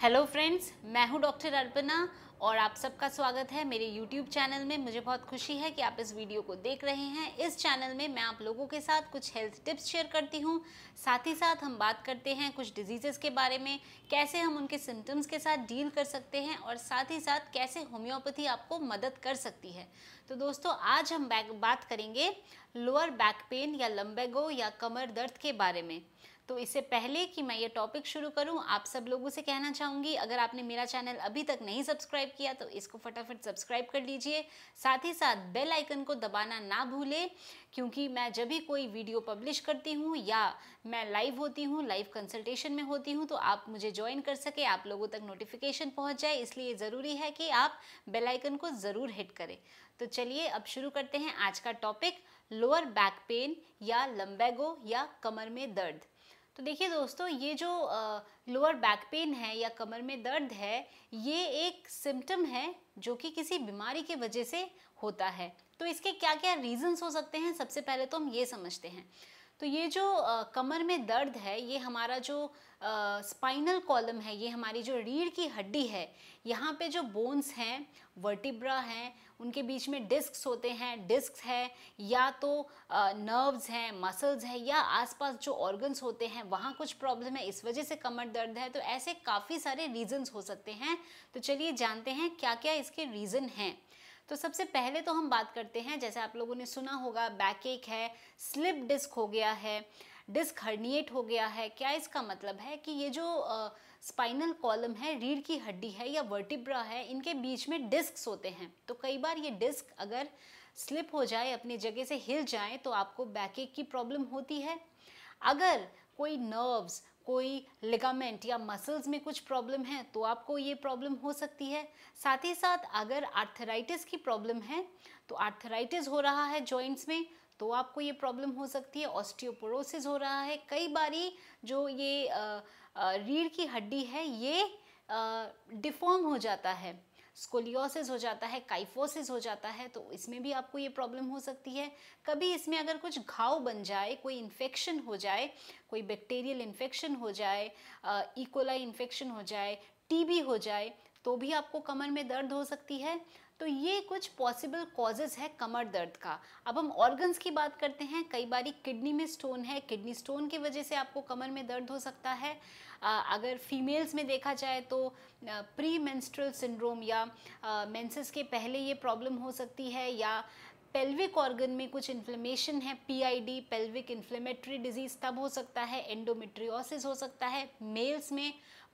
Hello friends, मैं हूं doctor Arpana और आप सबका स्वागत है मेरे यूट्यूब चैनल में। मुझे बहुत खुशी है कि आप इस वीडियो को देख रहे हैं। इस चैनल में मैं आप लोगों के साथ कुछ हेल्थ टिप्स शेयर करती हूं। साथ ही साथ हम बात करते हैं कुछ डिजीज़ेस के बारे में, कैसे हम उनके सिम्टम्स के साथ डील कर सकते हैं और साथ ही साथ कैसे होम्योपैथी आपको मदद कर सकती है। तो दोस्तों, आज हम बात करेंगे लोअर बैक पेन या लम्बेगो या कमर दर्द के बारे में। तो इससे पहले कि मैं ये टॉपिक शुरू करूं, आप सब लोगों से कहना चाहूँगी, अगर आपने मेरा चैनल अभी तक नहीं सब्सक्राइब किया तो इसको फटाफट सब्सक्राइब कर लीजिए। साथ ही साथ बेल आइकन को दबाना ना भूलें, क्योंकि मैं जब भी कोई वीडियो पब्लिश करती हूँ या मैं लाइव होती हूँ, लाइव कंसल्टेशन में होती हूँ, तो आप मुझे ज्वाइन कर सके, आप लोगों तक नोटिफिकेशन पहुँच जाए। इसलिए ज़रूरी है कि आप बेल आइकन को ज़रूर हिट करें। तो चलिए अब शुरू करते हैं आज का टॉपिक, लोअर बैक पेन या लम्बेगो या कमर में दर्द। तो देखिए दोस्तों, ये जो लोअर बैक पेन है या कमर में दर्द है, ये एक सिम्टम है जो कि किसी बीमारी की वजह से होता है। तो इसके क्या क्या रीजंस हो सकते हैं, सबसे पहले तो हम ये समझते हैं। तो ये जो कमर में दर्द है, ये हमारा जो स्पाइनल कॉलम है, ये हमारी जो रीढ़ की हड्डी है, यहाँ पे जो बोन्स हैं, वर्टिब्रा हैं, उनके बीच में डिस्क्स होते हैं, डिस्क्स है या तो नर्व्स हैं, मसल्स हैं, या आसपास जो ऑर्गन्स होते हैं वहाँ कुछ प्रॉब्लम है, इस वजह से कमर दर्द है। तो ऐसे काफ़ी सारे रीजंस हो सकते हैं। तो चलिए जानते हैं क्या क्या इसके रीज़न हैं। तो सबसे पहले तो हम बात करते हैं, जैसे आप लोगों ने सुना होगा, बैक एक है, स्लिप डिस्क हो गया है, डिस्क हर्निएट हो गया है। क्या इसका मतलब है कि ये जो स्पाइनल कॉलम है, रीढ़ की हड्डी है या वर्टिब्रा है, इनके बीच में डिस्क्स होते हैं। तो कई बार ये डिस्क अगर स्लिप हो जाए, अपनी जगह से हिल जाए, तो आपको बैक एक की प्रॉब्लम होती है। अगर कोई नर्व्स, कोई लिगामेंट या मसल्स में कुछ प्रॉब्लम है तो आपको ये प्रॉब्लम हो सकती है। साथ ही साथ अगर आर्थराइटिस की प्रॉब्लम है, तो आर्थराइटिस हो रहा है जॉइंट्स में, तो आपको ये प्रॉब्लम हो सकती है। ऑस्टियोपोरोसिस हो रहा है, कई बारी जो ये रीढ़ की हड्डी है ये डिफॉर्म हो जाता है, स्कोलियोसिस हो जाता है, काइफोसिस हो जाता है, तो इसमें भी आपको ये प्रॉब्लम हो सकती है। कभी इसमें अगर कुछ घाव बन जाए, कोई इन्फेक्शन हो जाए, कोई बैक्टीरियल इन्फेक्शन हो जाए, इकोलाई इन्फेक्शन हो जाए, टीबी हो जाए, तो भी आपको कमर में दर्द हो सकती है। तो ये कुछ पॉसिबल कॉजेज़ है कमर दर्द का। अब हम ऑर्गन्स की बात करते हैं। कई बारी किडनी में स्टोन है, किडनी स्टोन की वजह से आपको कमर में दर्द हो सकता है। अगर फीमेल्स में देखा जाए तो प्री मेंस्ट्रुअल सिंड्रोम या मेंसेस के पहले ये प्रॉब्लम हो सकती है, या पेल्विक ऑर्गन में कुछ इन्फ्लेमेशन है, पीआईडी, पेल्विक इन्फ्लेमेटरी डिजीज, तब हो सकता है। एंडोमेट्रियोसिस हो सकता है। मेल्स में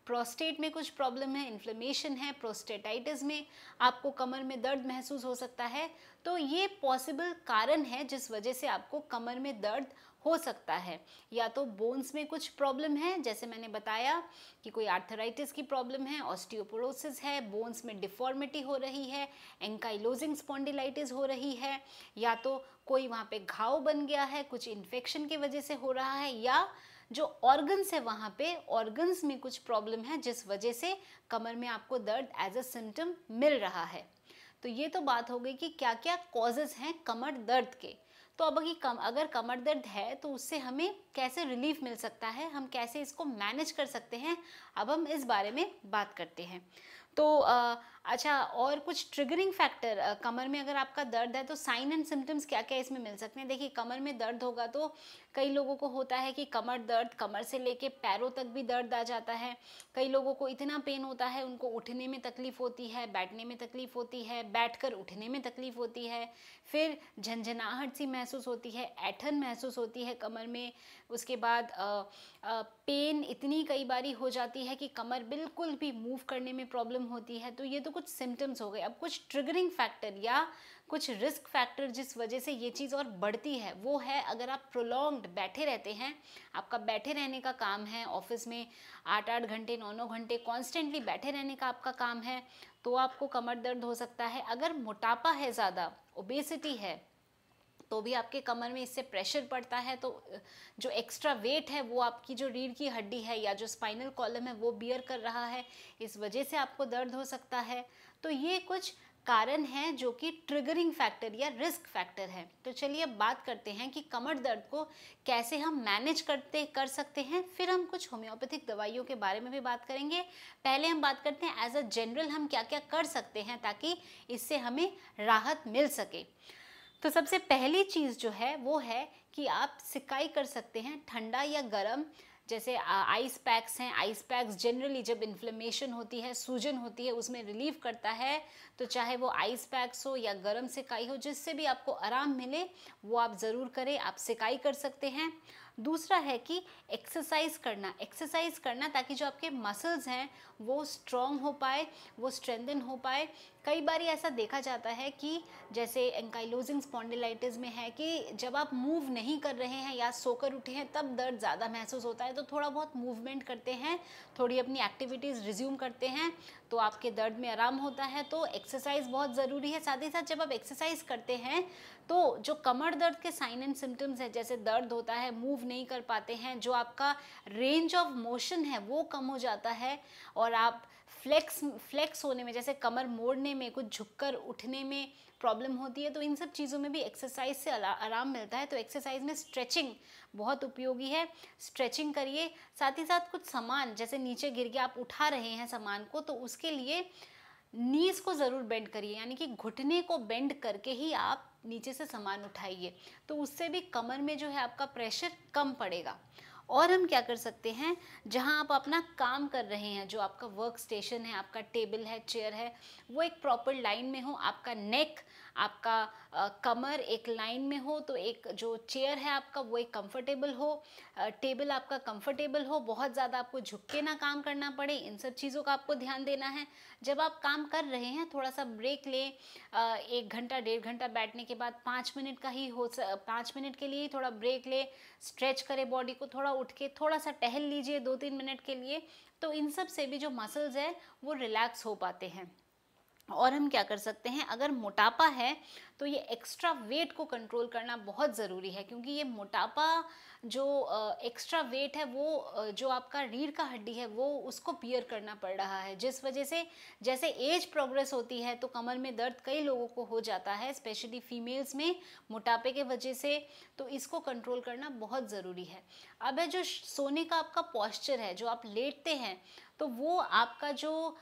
प्रोस्टेट में कुछ प्रॉब्लम है, इन्फ्लेमेशन है, प्रोस्टेटाइटिस में आपको कमर में दर्द महसूस हो सकता है। तो ये पॉसिबल कारण है जिस वजह से आपको कमर में दर्द हो सकता है। या तो बोन्स में कुछ प्रॉब्लम है, जैसे मैंने बताया कि कोई आर्थराइटिस की प्रॉब्लम है, ऑस्टियोपोरोसिस है, बोन्स में डिफॉर्मिटी हो रही है, एंकाइलोजिंग स्पॉन्डिलाइटिस हो रही है, या तो कोई वहाँ पे घाव बन गया है, कुछ इन्फेक्शन की वजह से हो रहा है, या जो ऑर्गन्स है वहाँ पे ऑर्गन्स में कुछ प्रॉब्लम है जिस वजह से कमर में आपको दर्द एज अ सिम्टम मिल रहा है। तो ये तो बात हो गई कि क्या क्या कॉजेज़ हैं कमर दर्द के। तो अब अगर कमर दर्द है तो उससे हमें कैसे रिलीफ मिल सकता है, हम कैसे इसको मैनेज कर सकते हैं, अब हम इस बारे में बात करते हैं। तो अच्छा, और कुछ ट्रिगरिंग फैक्टर, कमर में अगर आपका दर्द है तो साइन एंड सिम्टम्स क्या क्या इसमें मिल सकते हैं। देखिए, कमर में दर्द होगा तो कई लोगों को होता है कि कमर दर्द, कमर से लेके पैरों तक भी दर्द आ जाता है। कई लोगों को इतना पेन होता है, उनको उठने में तकलीफ होती है, बैठने में तकलीफ होती है, बैठकर उठने में तकलीफ होती है, फिर झंझनाहट सी महसूस होती है, ऐंठन महसूस होती है कमर में। उसके बाद पेन इतनी कई बारी हो जाती है कि कमर बिल्कुल भी मूव करने में प्रॉब्लम होती है। तो ये तो कुछ सिम्टम्स हो गए। अब कुछ ट्रिगरिंग फैक्टर या कुछ रिस्क फैक्टर जिस वजह से ये चीज़ और बढ़ती है, वो है अगर आप प्रोलॉन्ग्ड बैठे रहते हैं, आपका बैठे रहने का काम है, ऑफिस में 8-8 घंटे 9-9 घंटे कॉन्स्टेंटली बैठे रहने का आपका काम है, तो आपको कमर दर्द हो सकता है। अगर मोटापा है, ज़्यादा ओबेसिटी है, तो भी आपके कमर में इससे प्रेशर पड़ता है, तो जो एक्स्ट्रा वेट है वो आपकी जो रीढ़ की हड्डी है या जो स्पाइनल कॉलम है वो बियर कर रहा है, इस वजह से आपको दर्द हो सकता है। तो ये कुछ कारण है जो कि ट्रिगरिंग फैक्टर या रिस्क फैक्टर है। तो चलिए अब बात करते हैं कि कमर दर्द को कैसे हम मैनेज कर सकते हैं। फिर हम कुछ होम्योपैथिक दवाइयों के बारे में भी बात करेंगे। पहले हम बात करते हैं एज अ जनरल हम क्या क्या कर सकते हैं ताकि इससे हमें राहत मिल सके। तो सबसे पहली चीज़ जो है वो है कि आप सिकाई कर सकते हैं, ठंडा या गर्म, जैसे आइस पैक्स हैं। आइस पैक्स जनरली जब इन्फ्लेमेशन होती है, सूजन होती है, उसमें रिलीव करता है। तो चाहे वो आइस पैक्स हो या गर्म सिकाई हो, जिससे भी आपको आराम मिले वो आप ज़रूर करें। आप सिकाई कर सकते हैं। दूसरा है कि एक्सरसाइज करना ताकि जो आपके मसल्स हैं वो स्ट्रॉन्ग हो पाए, वो स्ट्रेंथन हो पाए। कई बार ऐसा देखा जाता है कि जैसे एंकाइलोजिंग स्पॉन्डिलाइटिस में है कि जब आप मूव नहीं कर रहे हैं या सोकर उठे हैं तब दर्द ज़्यादा महसूस होता है। तो थोड़ा बहुत मूवमेंट करते हैं, थोड़ी अपनी एक्टिविटीज़ रिज्यूम करते हैं तो आपके दर्द में आराम होता है। तो एक्सरसाइज बहुत ज़रूरी है। साथ ही साथ जब आप एक्सरसाइज करते हैं तो जो कमर दर्द के साइन एंड सिम्टम्स है, जैसे दर्द होता है, मूव नहीं कर पाते हैं, जो आपका रेंज ऑफ मोशन है वो कम हो जाता है और आप फ्लेक्स होने में, जैसे कमर मोड़ने में, कुछ झुककर उठने में प्रॉब्लम होती है, तो इन सब चीज़ों में भी एक्सरसाइज से आराम मिलता है। तो एक्सरसाइज में स्ट्रेचिंग बहुत उपयोगी है। स्ट्रेचिंग करिए। साथ ही साथ कुछ सामान जैसे नीचे गिर के आप उठा रहे हैं सामान को, तो उसके लिए नीज को ज़रूर बेंड करिए, यानी कि घुटने को बेंड करके ही आप नीचे से सामान उठाइए। तो उससे भी कमर में जो है आपका प्रेशर कम पड़ेगा। और हम क्या कर सकते हैं, जहां आप अपना काम कर रहे हैं, जो आपका वर्क स्टेशन है, आपका टेबल है, चेयर है, वो एक प्रॉपर लाइन में हो, आपका नेक, आपका कमर एक लाइन में हो, तो एक जो चेयर है आपका वो एक कंफर्टेबल हो, टेबल आपका कंफर्टेबल हो, बहुत ज़्यादा आपको झुक के ना काम करना पड़े। इन सब चीज़ों का आपको ध्यान देना है। जब आप काम कर रहे हैं थोड़ा सा ब्रेक लें। 1 घंटा 1.5 घंटा बैठने के बाद 5 मिनट का ही 5 मिनट के लिए ही थोड़ा ब्रेक लें। स्ट्रेच करें बॉडी को, थोड़ा उठ के थोड़ा सा टहल लीजिए 2-3 मिनट के लिए। तो इन सब से भी जो मसल्स है वो रिलैक्स हो पाते हैं। और हम क्या कर सकते हैं, अगर मोटापा है तो ये एक्स्ट्रा वेट को कंट्रोल करना बहुत ज़रूरी है, क्योंकि ये मोटापा जो एक्स्ट्रा वेट है वो जो आपका रीढ़ का हड्डी है वो उसको बियर करना पड़ रहा है, जिस वजह से जैसे एज प्रोग्रेस होती है तो कमर में दर्द कई लोगों को हो जाता है, स्पेशली फीमेल्स में मोटापे के वजह से। तो इसको कंट्रोल करना बहुत ज़रूरी है। अब है जो सोने का आपका पॉस्चर है, जो आप लेटते हैं, तो वो आपका जो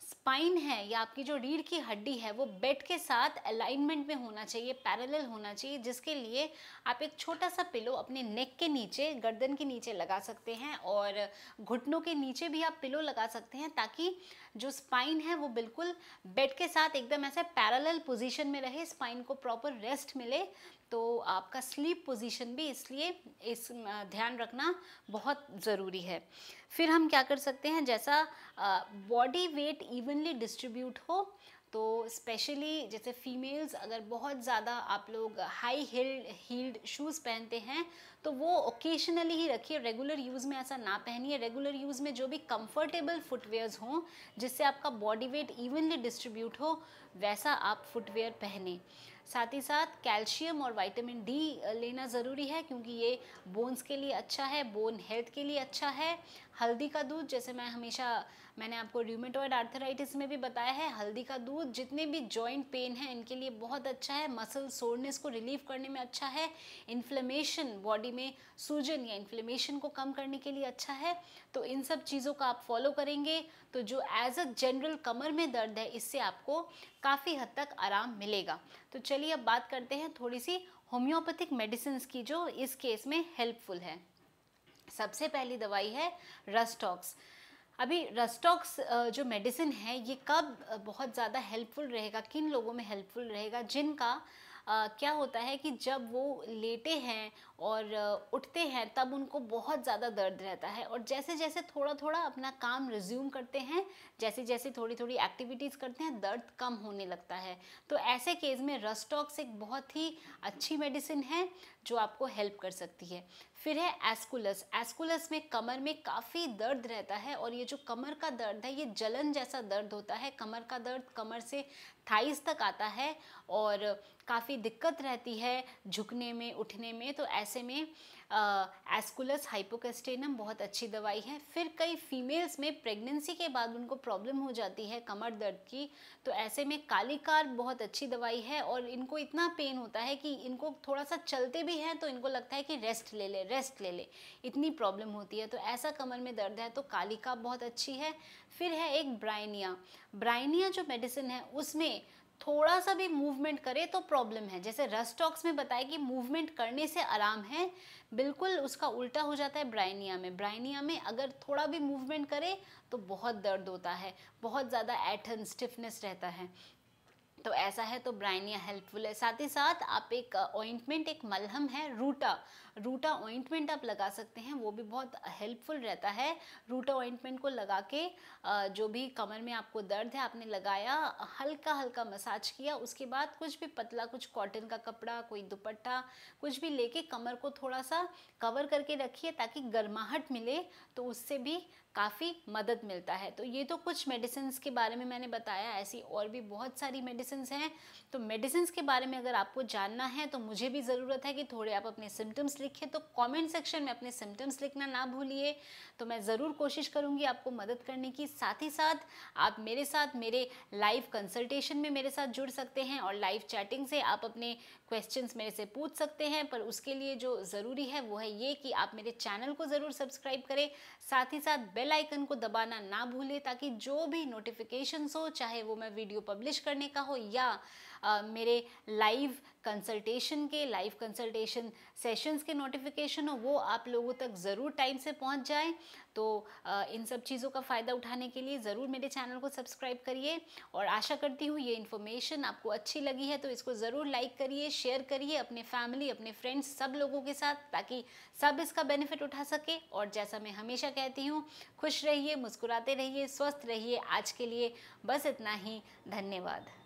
स्पाइन है या आपकी जो रीढ़ की हड्डी है वो बेड के साथ अलाइनमेंट में होना चाहिए, पैरेलल होना चाहिए, जिसके लिए आप एक छोटा सा पिलो अपने नेक के नीचे, गर्दन के नीचे लगा सकते हैं और घुटनों के नीचे भी आप पिलो लगा सकते हैं, ताकि जो स्पाइन है वो बिल्कुल बेड के साथ एकदम ऐसे पैरेलल पोजीशन में रहे, स्पाइन को प्रॉपर रेस्ट मिले। तो आपका स्लीप पोजीशन भी इसलिए ध्यान रखना बहुत ज़रूरी है। फिर हम क्या कर सकते हैं, जैसा बॉडी वेट इवनली डिस्ट्रीब्यूट हो, तो स्पेशली जैसे फीमेल्स अगर बहुत ज़्यादा आप लोग हाई हील्ड शूज़ पहनते हैं तो वो ओकेशनली ही रखिए, रेगुलर यूज़ में ऐसा ना पहनिए। रेगुलर यूज़ में जो भी कंफर्टेबल फुटवेयर्स हों जिससे आपका बॉडी वेट इवनली डिस्ट्रीब्यूट हो, वैसा आप फुटवेयर पहने। साथ ही साथ कैल्शियम और विटामिन डी लेना ज़रूरी है, क्योंकि ये बोन्स के लिए अच्छा है, बोन हेल्थ के लिए अच्छा है। हल्दी का दूध, जैसे मैंने आपको र्यूमेटॉइड आर्थराइटिस में भी बताया है, हल्दी का दूध जितने भी जॉइंट पेन है इनके लिए बहुत अच्छा है, मसल सोरनेस को रिलीव करने में अच्छा है, इन्फ्लेमेशन बॉडी में सूजन या इन्फ्लेमेशन को कम करने के लिए अच्छा है। तो इन सब चीज़ों का आप फॉलो करेंगे तो जो एज अ जनरल कमर में दर्द है इससे आपको काफ़ी हद तक आराम मिलेगा। तो चलिए अब बात करते हैं थोड़ी सी होम्योपैथिक मेडिसिन की जो इस केस में हेल्पफुल है। सबसे पहली दवाई है रस्टॉक्स। अभी रस्टॉक्स जो मेडिसिन है ये कब बहुत ज़्यादा हेल्पफुल रहेगा, किन लोगों में हेल्पफुल रहेगा, जिनका क्या होता है कि जब वो लेटे हैं और उठते हैं तब उनको बहुत ज़्यादा दर्द रहता है, और जैसे जैसे थोड़ा थोड़ा अपना काम रिज्यूम करते हैं, जैसे जैसे थोड़ी थोड़ी एक्टिविटीज़ करते हैं, दर्द कम होने लगता है। तो ऐसे केस में रस्टॉक्स एक बहुत ही अच्छी मेडिसिन है जो आपको हेल्प कर सकती है। फिर है एस्कुलस। एस्कुलस में कमर में काफ़ी दर्द रहता है, और ये जो कमर का दर्द है ये जलन जैसा दर्द होता है। कमर का दर्द कमर से थाइस तक आता है और काफ़ी दिक्कत रहती है झुकने में, उठने में। तो ऐसे में एस्कुलस हाइपोकेस्टेनम बहुत अच्छी दवाई है। फिर कई फीमेल्स में प्रेगनेंसी के बाद उनको प्रॉब्लम हो जाती है कमर दर्द की, तो ऐसे में काली कार्प बहुत अच्छी दवाई है। और इनको इतना पेन होता है कि इनको थोड़ा सा चलते भी हैं तो इनको लगता है कि रेस्ट ले ले, इतनी प्रॉब्लम होती है। तो ऐसा कमर में दर्द है तो काली कार्प बहुत अच्छी है। फिर है एक ब्राइनिया जो मेडिसिन है उसमें थोड़ा सा भी मूवमेंट करे तो प्रॉब्लम है। जैसे रस्टॉक्स में बताया कि मूवमेंट करने से आराम है, बिल्कुल उसका उल्टा हो जाता है ब्राइनिया में अगर थोड़ा भी मूवमेंट करे तो बहुत दर्द होता है, बहुत ज़्यादा ऐंठन स्टिफनेस रहता है। तो ऐसा है तो ब्राइनिया हेल्पफुल है। साथ ही साथ आप एक ऑइंटमेंट, एक मलहम है रूटा ऑइंटमेंट आप लगा सकते हैं, वो भी बहुत हेल्पफुल रहता है। रूटा ऑइंटमेंट को लगा के जो भी कमर में आपको दर्द है आपने लगाया, हल्का हल्का मसाज किया, उसके बाद कुछ भी पतला, कुछ कॉटन का कपड़ा, कोई दुपट्टा, कुछ भी लेके कमर को थोड़ा सा कवर करके रखिए ताकि गर्माहट मिले, तो उससे भी काफ़ी मदद मिलता है। तो ये तो कुछ मेडिसिन के बारे में मैंने बताया, ऐसी और भी बहुत सारी मेडिसिन हैं। तो मेडिसिन के बारे में अगर आपको जानना है तो मुझे भी ज़रूरत है कि थोड़े आप अपने सिम्टम्स लिखें, तो कमेंट सेक्शन में अपने सिम्टम्स लिखना ना भूलिए। तो मैं ज़रूर कोशिश करूँगी आपको मदद करने की। साथ ही साथ आप मेरे साथ मेरे लाइव कंसल्टेशन में मेरे साथ जुड़ सकते हैं और लाइव चैटिंग से आप अपने क्वेश्चंस मेरे से पूछ सकते हैं। पर उसके लिए जो ज़रूरी है वो है ये कि आप मेरे चैनल को ज़रूर सब्सक्राइब करें, साथ ही साथ बेल आइकन को दबाना ना भूलें ताकि जो भी नोटिफिकेशंस हो, चाहे वो मैं वीडियो पब्लिश करने का हो या मेरे लाइव कंसल्टेशन सेशंस के नोटिफिकेशन हो, वो आप लोगों तक ज़रूर टाइम से पहुंच जाए। तो इन सब चीज़ों का फ़ायदा उठाने के लिए ज़रूर मेरे चैनल को सब्सक्राइब करिए। और आशा करती हूँ ये इन्फॉर्मेशन आपको अच्छी लगी है तो इसको ज़रूर लाइक करिए, शेयर करिए अपने फैमिली, अपने फ्रेंड्स, सब लोगों के साथ, ताकि सब इसका बेनिफिट उठा सके। और जैसा मैं हमेशा कहती हूँ, खुश रहिए, मुस्कुराते रहिए, स्वस्थ रहिए। आज के लिए बस इतना ही। धन्यवाद।